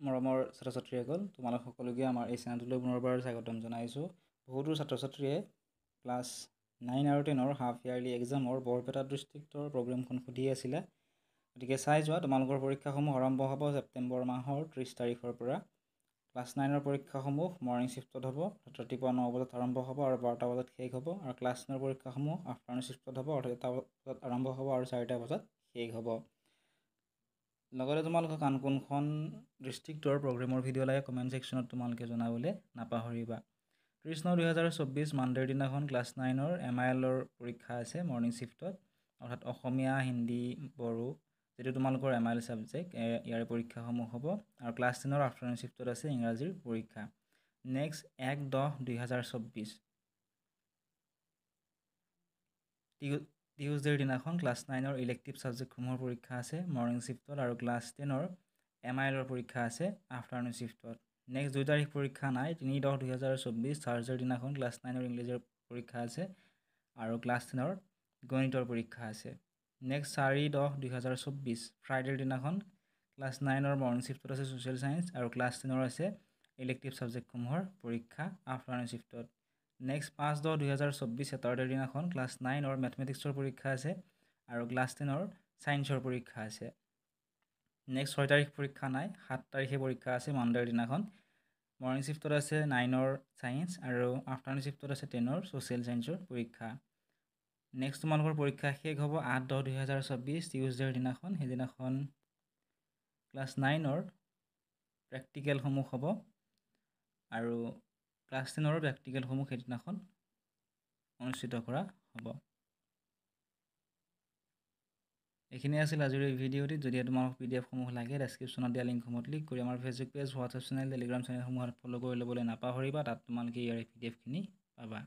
মৰমৰ ছাত্ৰ ছাত্ৰীসকল, তোমালোক সকলোকে আমাৰ এই চেনেলটোলৈ পুনৰবাৰ স্বাগতম জনাইছোঁ। বহুতো ছাত্ৰ ছাত্ৰীয়ে ক্লাছ 9 আৰু 10 হাফ ইয়াৰলি এক্সামৰ বৰপেটা ডিষ্ট্ৰিক্টৰ প্ৰগ্ৰেমখন সুধি আছিলে। গতিকে চাই যোৱা, তোমালোকৰ পৰীক্ষাসমূহ আৰম্ভ হ'ব ছেপ্টেম্বৰ মাহৰ 30 তাৰিখৰ পৰা। ক্লাছ 9ৰ পৰীক্ষাসমূহ মৰ্ণিং শ্বিফ্টত হ'ব, ৰাতিপুৱা 9 বজাত আৰম্ভ হ'ব আৰু 12টা বজাত শেষ হ'ব। আৰু ক্লাছ 10ৰ পৰীক্ষাসমূহ আফটাৰনুন শ্বিফ্টত হ'ব, 8টা বজাত আৰম্ভ হ'ব আৰু 4টা বজাত শেষ হ'ব। লগতে তোমালোকক আন কোনখন ডিষ্ট্ৰিক্টৰ প্ৰগ্ৰেমৰ ভিডিঅ' লাগে কমেণ্ট ছেকশ্যনত তোমালোকে জনাবলৈ নাপাহৰিবা। 30/9/2024 মানডেৰ দিনাখন ক্লাছ 9ৰ MILৰ পৰীক্ষা আছে মৰ্ণিং শ্বিফ্টত, অৰ্থাৎ অসমীয়া, হিন্দী, বড়ো যিটো তোমালোকৰ MIL ছাবজেক্ট, ইয়াৰে পৰীক্ষাসমূহ হ'ব। আৰু ক্লাছ 10ৰ আফটাৰনুন শ্বিফ্টত আছে ইংৰাজীৰ পৰীক্ষা। নেক্সট 1/10/2024 টিউজডেৰ দিনাখন ক্লাছ 9ৰ ইলেক্টিভ ছাবজেক্টসমূহৰ পৰীক্ষা আছে মৰ্ণিং শ্বিফ্টত, আৰু ক্লাছ 10ৰ MILৰ পৰীক্ষা আছে আফটাৰনুন শ্বিফ্টত। নেক্সট 2 তাৰিখ পৰীক্ষা নাই, 3/10/2024 থাৰ্ছডেৰ দিনাখন ক্লাছ 9ৰ ইংলিছৰ পৰীক্ষা আছে আৰু ক্লাছ 10ৰ গণিতৰ পৰীক্ষা আছে। নেক্সট 4/10/2024 ফ্ৰাইডেৰ দিনাখন ক্লাছ 9ৰ মৰ্ণিং শ্বিফ্টত আছে ছ'চিয়েল ছায়েন্স আৰু ক্লাছ 10ৰ আছে ইলেক্টিভ ছাবজেক্টসমূহৰ পৰীক্ষা আফটাৰনুন শ্বিফ্টত। নেক্সট 5/10/2024 ছেটাৰডেৰ দিনাখন ক্লাছ 9ৰ মেথমেটিক্সৰ পৰীক্ষা আছে আৰু ক্লাছ 10ৰ ছায়েন্সৰ পৰীক্ষা আছে। নেক্সট 6 তাৰিখ পৰীক্ষা নাই, 7 তাৰিখে পৰীক্ষা আছে মানডেৰ দিনাখন। মৰ্ণিং শ্বিফ্টত আছে 9ৰ ছায়েন্স আৰু আফটাৰনুন শ্বিফ্টত আছে 10ৰ ছ'চিয়েল ছায়েন্সৰ পৰীক্ষা। নেক্সট তোমালোকৰ পৰীক্ষা শেষ হ'ব 8/10/2024 টিউজডেৰ দিনাখন। সেইদিনাখন ক্লাছ 9ৰ প্ৰেক্টিকেলসমূহ হ'ব আৰু ক্লাছ 10ৰ প্ৰেক্টিকেলসমূহ সেইদিনাখন অনুষ্ঠিত কৰা হ'ব। এইখিনি আছিল আজিৰ এই ভিডিঅ'টিত। যদি তোমালোক PDF-সমূহ লাগে, ডেছক্ৰিপশ্যনত দিয়া লিংকসমূহ ক্লিক কৰি আমাৰ Facebook page, WhatsApp channel, Telegram চেনেলসমূহত ফ'ল' কৰি ল'বলৈ নাপাহৰিবা। তাত তোমালোকে ইয়াৰ PDF-খিনি পাবা।